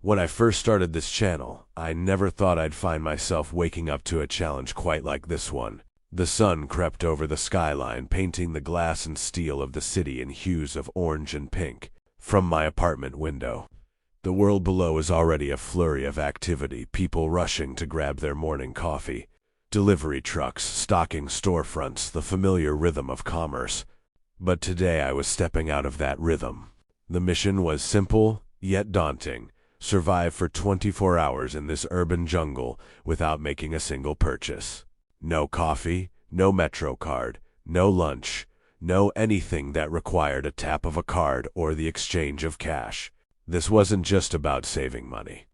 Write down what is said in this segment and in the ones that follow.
When I first started this channel, I never thought I'd find myself waking up to a challenge quite like this one. The sun crept over the skyline, painting the glass and steel of the city in hues of orange and pink. From my apartment window, the world below is already a flurry of activity, people rushing to grab their morning coffee, delivery trucks stocking storefronts, the familiar rhythm of commerce. But today I was stepping out of that rhythm. The mission was simple, yet daunting. Survive for 24 hours in this urban jungle without making a single purchase. No coffee, no Metro card, no lunch, no anything that required a tap of a card or the exchange of cash. This wasn't just about saving money.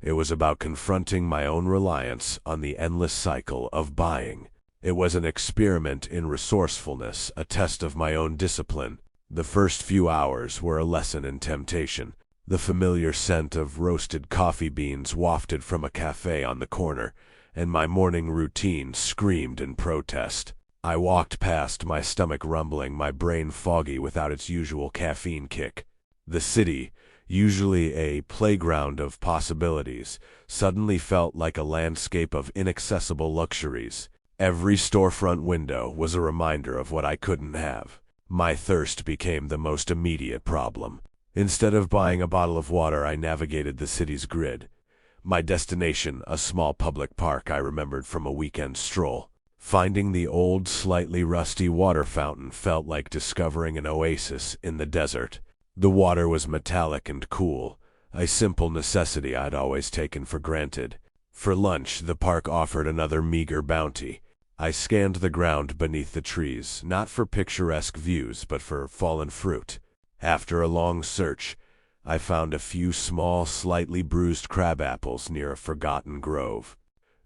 It was about confronting my own reliance on the endless cycle of buying. It was an experiment in resourcefulness, a test of my own discipline. The first few hours were a lesson in temptation. The familiar scent of roasted coffee beans wafted from a cafe on the corner, and my morning routine screamed in protest. I walked past, my stomach rumbling, my brain foggy without its usual caffeine kick. The city, usually a playground of possibilities, suddenly felt like a landscape of inaccessible luxuries. Every storefront window was a reminder of what I couldn't have. My thirst became the most immediate problem. Instead of buying a bottle of water, I navigated the city's grid. My destination, a small public park I remembered from a weekend stroll. Finding the old, slightly rusty water fountain felt like discovering an oasis in the desert. The water was metallic and cool, a simple necessity I'd always taken for granted. For lunch, the park offered another meager bounty. I scanned the ground beneath the trees, not for picturesque views, but for fallen fruit. After a long search, I found a few small, slightly bruised crab apples near a forgotten grove.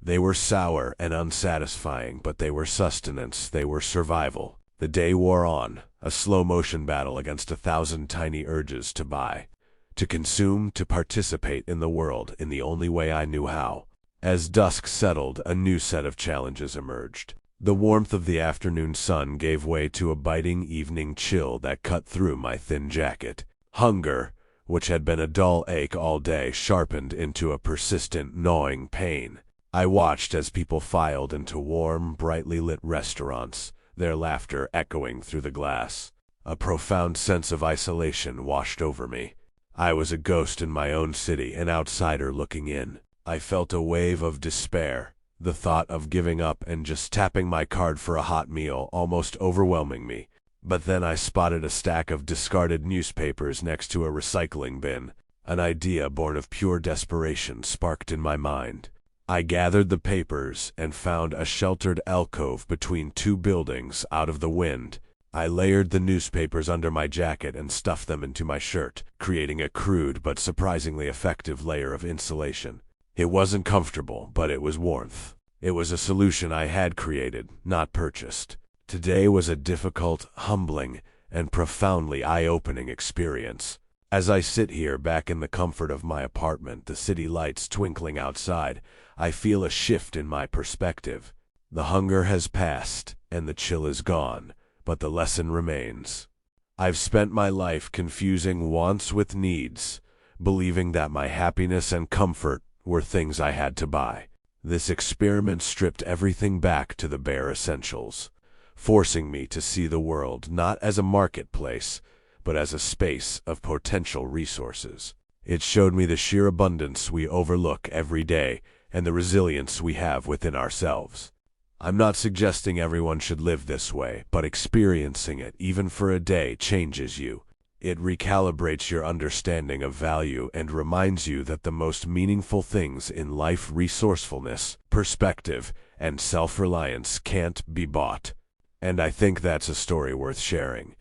They were sour and unsatisfying, but they were sustenance, they were survival. The day wore on, a slow-motion battle against 1,000 tiny urges to buy, to consume, to participate in the world in the only way I knew how. As dusk settled, a new set of challenges emerged. The warmth of the afternoon sun gave way to a biting evening chill that cut through my thin jacket. Hunger, which had been a dull ache all day, sharpened into a persistent, gnawing pain. I watched as people filed into warm, brightly lit restaurants, their laughter echoing through the glass. A profound sense of isolation washed over me. I was a ghost in my own city, an outsider looking in. I felt a wave of despair, the thought of giving up and just tapping my card for a hot meal almost overwhelming me. But then I spotted a stack of discarded newspapers next to a recycling bin. An idea born of pure desperation sparked in my mind. I gathered the papers and found a sheltered alcove between two buildings out of the wind. I layered the newspapers under my jacket and stuffed them into my shirt, creating a crude but surprisingly effective layer of insulation. It wasn't comfortable, but it was warmth. It was a solution I had created, not purchased. Today was a difficult, humbling, and profoundly eye-opening experience. As I sit here back in the comfort of my apartment, the city lights twinkling outside, I feel a shift in my perspective. The hunger has passed, and the chill is gone, but the lesson remains. I've spent my life confusing wants with needs, believing that my happiness and comfort were things I had to buy. This experiment stripped everything back to the bare essentials, forcing me to see the world not as a marketplace, but as a space of potential resources. It showed me the sheer abundance we overlook every day and the resilience we have within ourselves. I'm not suggesting everyone should live this way, but experiencing it, even for a day, changes you. It recalibrates your understanding of value and reminds you that the most meaningful things in life, resourcefulness, perspective, and self-reliance, can't be bought. And I think that's a story worth sharing.